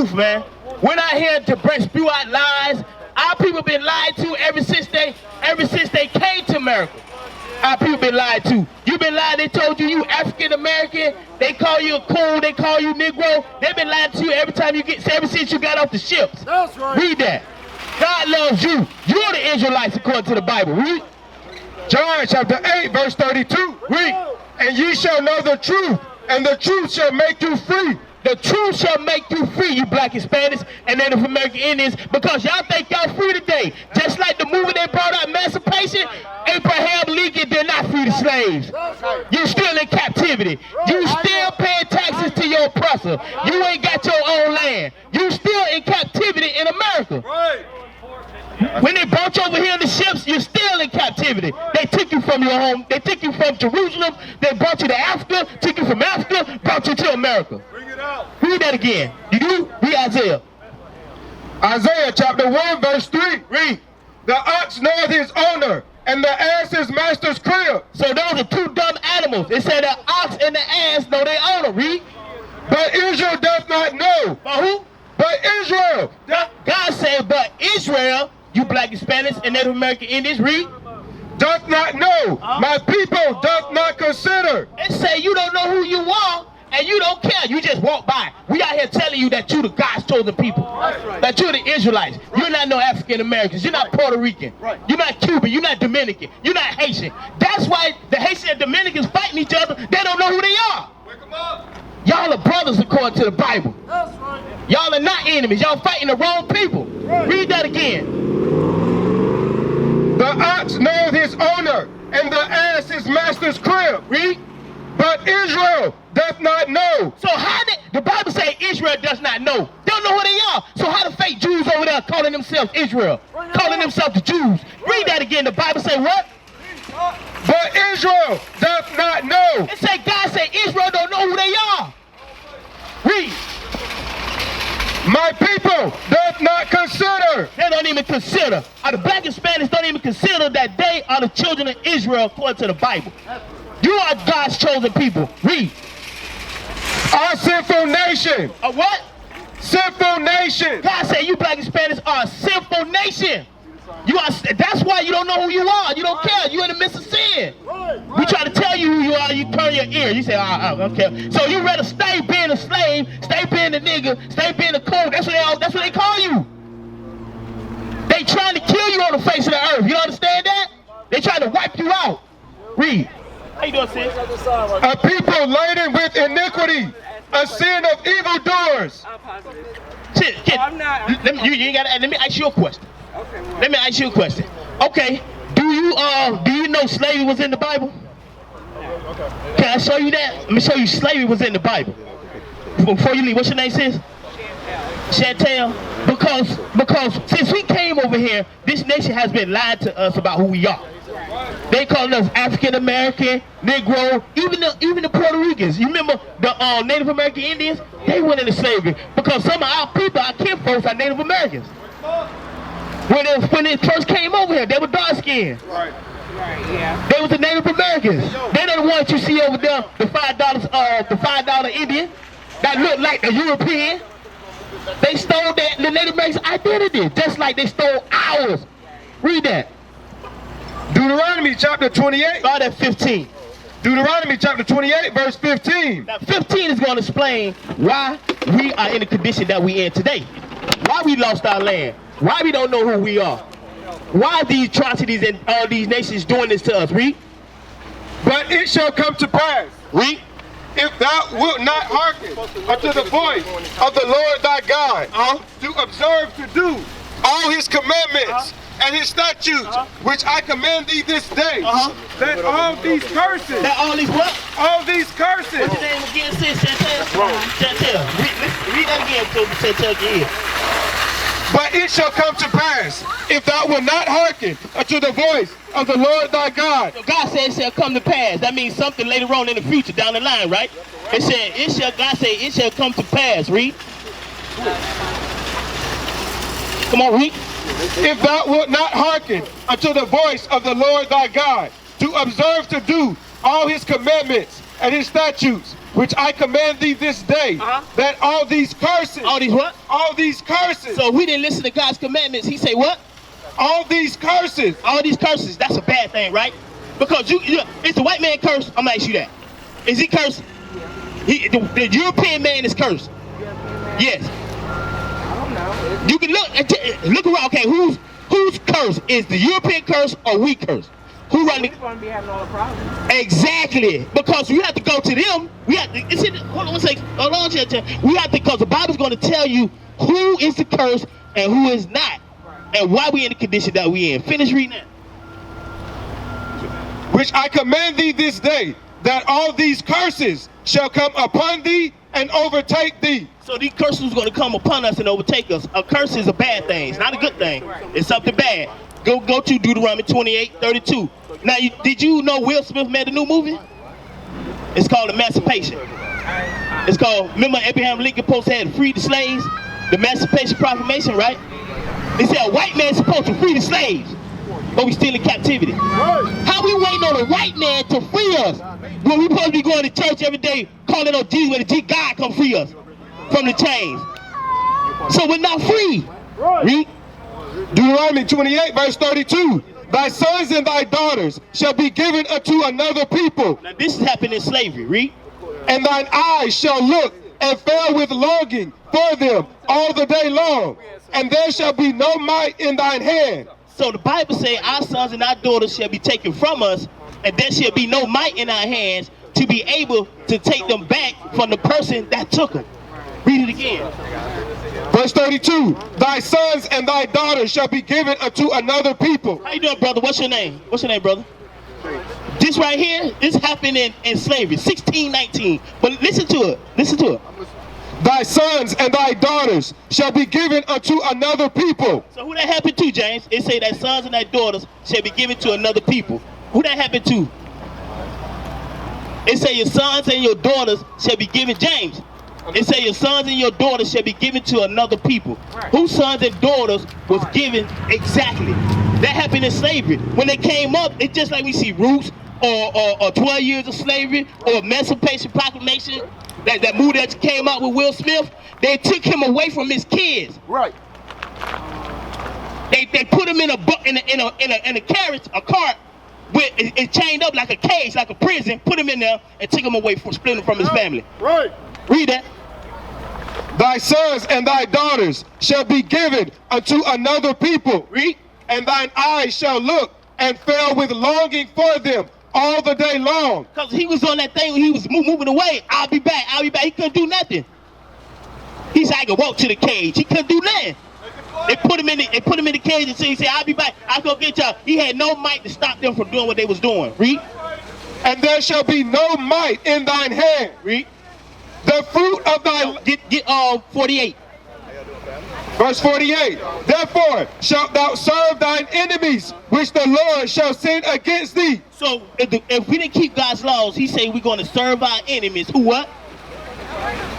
truth, man. We're not here to spew out lies. Our people been lied to ever since they came to America. Our people been lied to. You been lied. They told you African American. They call you a coon. They call you Negro. They've been lying to you every time ever since you got off the ships. That's right. Read that. God loves you. You're the Israelites according to the Bible. Read. John chapter 8 verse 32. Read. And ye shall know the truth, and the truth shall make you free. The truth shall make you free, you black Hispanics and Native American Indians, because y'all think y'all free today. Just like the movie they brought out, Emancipation, Abraham Lincoln did not free the slaves. You still in captivity. You still paying taxes to your oppressor. You ain't got your own land. You still in captivity in America. When they brought you over here in the ships, you're still in captivity. They took you from your home. They took you from Jerusalem. They brought you to Africa, took you from Africa, brought you to America. Bring it out. Read that again. You read Isaiah. Isaiah chapter 1 verse 3. Read. The ox knoweth his owner, and the ass his master's crib. So those are two dumb animals. It said the ox and the ass know their owner. Read. But Israel doth not know. But who? But Israel. God said, but Israel, you black Hispanics and Native American Indians, read. Doth not know. My people doth not consider. It say you don't know who you are and you don't care. You just walk by. We out here telling you that you the God's chosen people. Right. That you're the Israelites. Right. You're not no African Americans. You're not Puerto Rican. Right. You're not Cuban. You're not Dominican. You're not Haitian. That's why the Haitian and Dominicans fighting each other. They don't know who they are. Wake them up. Y'all are brothers according to the Bible. That's right. Y'all are not enemies. Y'all fighting the wrong people. Right. Read that again. The ox knoweth his owner, and the ass his master's crib. Read. But Israel doth not know. So how did the Bible say Israel does not know? They don't know who they are. So how the fake Jews over there calling themselves Israel? Calling themselves the Jews. Read that again. The Bible say what? But Israel doth not know. It say God say Israel don't know who they are. Read. My people doth not consider. They don't even consider. The black Hispanics don't even consider that they are the children of Israel according to the Bible. You are God's chosen people. Read. Our sinful nation. A what? Sinful nation. God said you black Hispanics are a sinful nation. You are. That's why you don't know who you are. You don't care. You're in the midst of sin. We try to tell you who you are. You turn your ear. You say, I don't care. So you rather stay being a slave, stay being a nigga, stay being a coon. That's what they call you. They trying to kill you on the face of the earth. You understand that? They trying to wipe you out. Read. How you doing, sis? A people laden with iniquity, a sin of evildoers. Let me ask you a question. Let me ask you a question. Okay, do you know slavery was in the Bible? Can I show you that? Let me show you slavery was in the Bible. Before you leave, what's your name, sis? Chantel. Because since we came over here, this nation has been lied to us about who we are. They call us African American, Negro, even the Puerto Ricans. You remember the Native American Indians? They went into slavery because some of our people, our kinfolks, are Native Americans. When they first came over here, they were dark skinned. Right. Yeah. They was the Native Americans. They're the ones you see over there, the $5 Indian that look like the European. They stole the Native American identity, just like they stole ours. Read that. Deuteronomy chapter 28. Start at 15. Deuteronomy chapter 28 verse 15. Now 15 is going to explain why we are in the condition that we in today. Why we lost our land. Why we don't know who we are. Why these atrocities and all these nations doing this to us. Read. But it shall come to pass. Read. If thou wilt not hearken unto the voice of the Lord thy God, to observe to do all his commandments and his statutes, which I command thee this day, that all these curses, That all these what? all these curses, What's your name again, sis? Chantel? Chantel. Read that again so Chantel can hear. but it shall come to pass, if thou wilt not hearken unto the voice of the Lord thy God. So God said it shall come to pass. That means something later on in the future, down the line, right? God said it shall come to pass. Read. Come on, read. If thou wilt not hearken unto the voice of the Lord thy God, to observe to do all his commandments and his statutes, which I command thee this day, that all these curses. All these what? All these curses. So we didn't listen to God's commandments. He say what? All these curses. All these curses. That's a bad thing, right? Because it's the white man cursed. I'm gonna ask you that. Is he cursed? The European man is cursed. Yes. I don't know. You can look around. Okay, who's cursed? Is the European cursed or we cursed? Who running? We're going to be having all the problems. Exactly, because we have to go to them. We have to. Hold on one second. Hold on, we have to, because the Bible's going to tell you who is the curse and who is not, and why we in the condition that we in. Finish reading that. Which I command thee this day, that all these curses shall come upon thee and overtake thee. So these curses are going to come upon us and overtake us. A curse is a bad thing. It's not a good thing. It's something bad. Go to Deuteronomy 28:32. Now, did you know Will Smith made a new movie? It's called Emancipation. It's called, remember Abraham Lincoln post had free the slaves? The Emancipation Proclamation, right? They said a white man's supposed to free the slaves, but we still in captivity. How we waiting on a white man to free us when we supposed to be going to church every day, calling on Jesus, when the God come free us from the chains? So we're not free. Read. Deuteronomy 28:32. Thy sons and thy daughters shall be given unto another people. Now this is happening in slavery. Read. And thine eyes shall look and fail with longing for them all the day long. And there shall be no might in thine hand. So the Bible says our sons and our daughters shall be taken from us, and there shall be no might in our hands to be able to take them back from the person that took them. Read it again. Verse 32. Thy sons and thy daughters shall be given unto another people. How you doing, brother? What's your name? What's your name, brother? This right here, this happened in slavery, 1619. But listen to it. Listen to it. Thy sons and thy daughters shall be given unto another people. So who that happened to, James? It say that sons and thy daughters shall be given to another people. Who that happened to? It say your sons and your daughters shall be given, James. It say your sons and your daughters shall be given to another people. Right. Whose sons and daughters was given exactly? That happened in slavery. When they came up, it's just like we see Roots or 12 years of slavery or Emancipation Proclamation. That movie that came out with Will Smith, they took him away from his kids. Right. They put him in a carriage, a cart, with it chained up like a cage, like a prison. Put him in there and took him away, split him from his family. Right. Read that. Thy sons and thy daughters shall be given unto another people. Read. And thine eyes shall look and fail with longing for them all the day long. Because he was on that thing when he was moving away. I'll be back. I'll be back. He couldn't do nothing. He said, I can walk to the cage. He couldn't do nothing. They put him in the cage and he said, I'll be back. I'll go get y'all. He had no might to stop them from doing what they was doing. Read. And there shall be no might in thine hand. Read. The fruit of thy... Get 48. Verse 48. Therefore shalt thou serve thine enemies, which the Lord shall send against thee. So if we didn't keep God's laws, he said we're going to serve our enemies. Who what?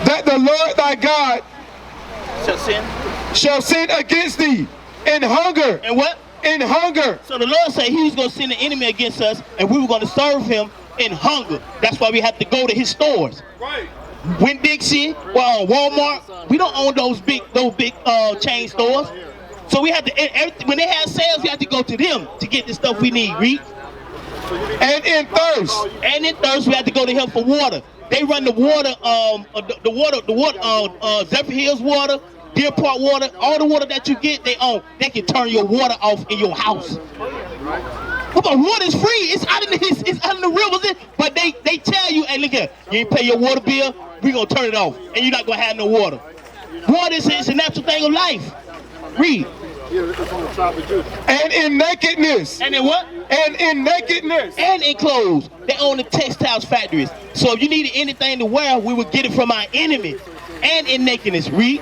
That the Lord thy God shall send against thee in hunger. And what? In hunger. So the Lord said he was going to send an enemy against us, and we were going to serve him in hunger. That's why we have to go to his stores. Right. Winn-Dixie, Walmart, we don't own those big chain stores. So we have to, when they have sales, we have to go to them to get the stuff we need. Read. And in thirst. And in thirst, we have to go to him for water. They run the water, Zephyr Hills water, Deer Park water, all the water that you get, they own. They can turn your water off in your house. Come on, water's free. It's out in the rivers. But they tell you, hey, look here, you ain't pay your water bill, we gonna turn it off, and you're not gonna have no water. Water is a natural thing of life. Read. And in nakedness. And in what? And in nakedness. And in clothes. They own the textiles factories. So if you needed anything to wear, we would get it from our enemy. And in nakedness. Read.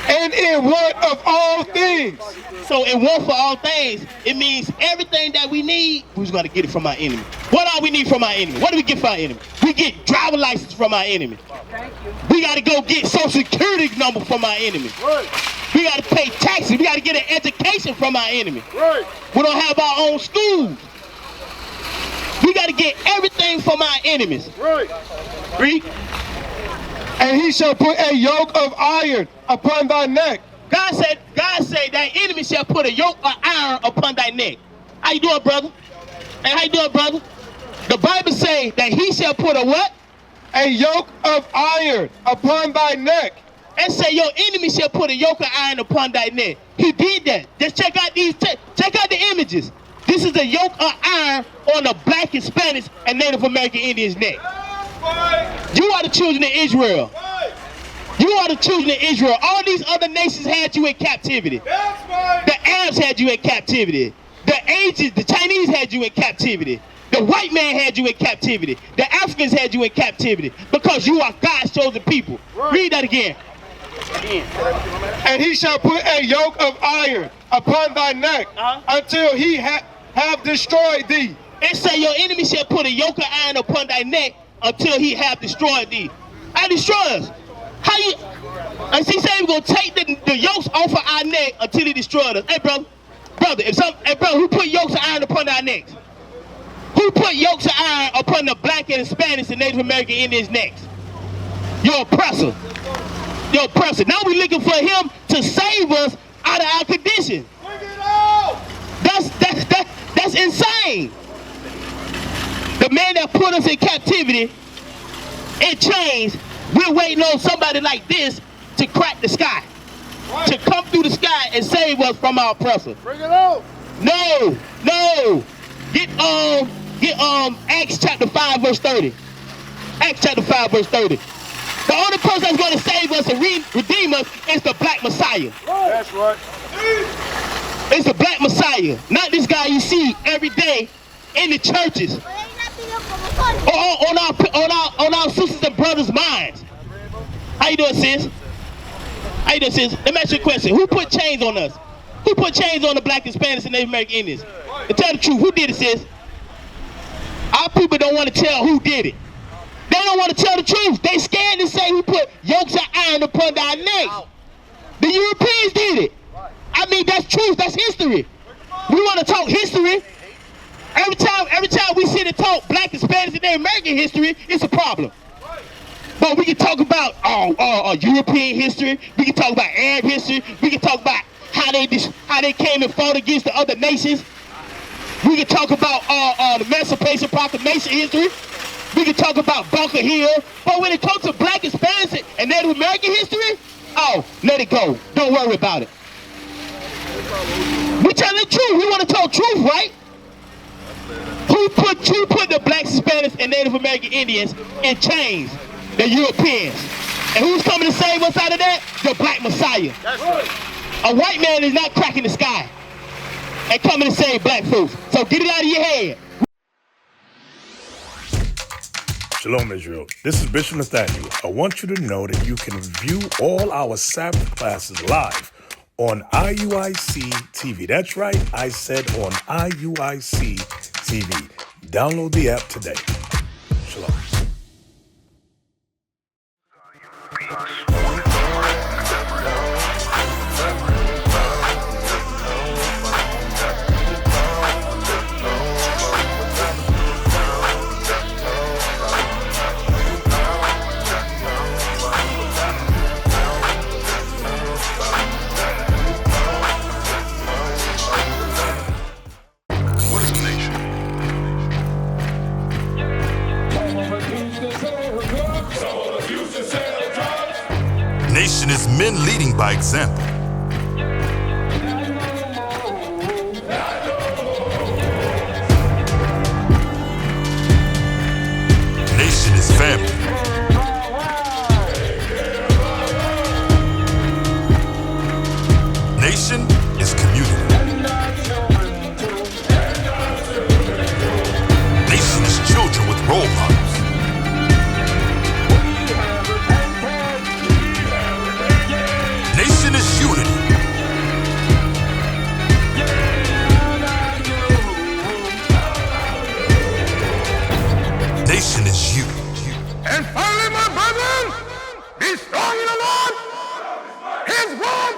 And in want of all things. So in want for all things, it means everything that we need, we're going to get it from our enemy. What all we need from our enemy? What do we get from our enemy? We get driver license from our enemy. We got to go get social security number from our enemy. Right. We got to pay taxes. We got to get an education from our enemy. Right. We don't have our own schools. We got to get everything from our enemies. Right. Read. And he shall put a yoke of iron upon thy neck. God said thy enemy shall put a yoke of iron upon thy neck. How you doing, brother? Hey, how you doing, brother? The Bible say that he shall put a what? A yoke of iron upon thy neck. And say your enemy shall put a yoke of iron upon thy neck. He did that. Just check out the images. This is a yoke of iron on the black, Hispanic, and Native American Indians' neck. You are the children of Israel. You are the children of Israel. All these other nations had you in captivity. The Arabs had you in captivity. The Asians, the Chinese had you in captivity. The white man had you in captivity. The Africans had you in captivity because you are God's chosen people. Read that again. And he shall put a yoke of iron upon thy neck until he have destroyed thee. It say your enemy shall put a yoke of iron upon thy neck until he have destroyed thee. I destroy us. How you? And he said we're gonna take the yokes off of our neck until he destroyed us. Hey, brother, who put yokes of iron upon our necks? Who put yokes of iron upon the black and Hispanics and Native American Indians' necks? Your oppressor. Your oppressor. Now we're looking for him to save us out of our condition. That's insane. The man that put us in captivity in chains, we're waiting on somebody like this to crack the sky, to come through the sky and save us from our oppressor. Bring it on. No. Get Acts chapter 5 verse 30. Acts chapter 5 verse 30. The only person that's going to save us and redeem us is the black Messiah. That's right. It's the black Messiah, not this guy you see every day in the churches, or on our sisters and brothers' minds. How you doing, sis? How you doing, sis? Let me ask you a question. Who put chains on us? Who put chains on the black, Hispanics, and Native American Indians? And tell the truth, who did it, sis? Our people don't want to tell who did it. They don't want to tell the truth. They scared to say who put yokes of iron upon our necks. The Europeans did it. I mean, that's truth. That's history. We want to talk history. Every time we sit and talk black, Hispanics, and Native American history, it's a problem. But we can talk about European history. We can talk about Arab history. We can talk about how they came and fought against the other nations. We can talk about the Emancipation Proclamation history. We can talk about Bunker Hill. But when it comes to black, Hispanic, and Native American history, let it go. Don't worry about it. We tell the truth. We want to tell the truth, right? Who put the blacks, Hispanics, and Native American Indians in chains? The Europeans. And who's coming to save us out of that? The black Messiah. That's right. A white man is not cracking the sky and coming to save black folks. So get it out of your head. Shalom, Israel. This is Bishop Nathaniel. I want you to know that you can view all our Sabbath classes live on IUIC TV. That's right, I said on IUIC TV. Download the app today. Shalom. Nation is men leading by example. Nation is family. Nation is community. Nation is children with role models. Nation is unity. Nation is you. And finally, my brethren, be strong in the Lord. His word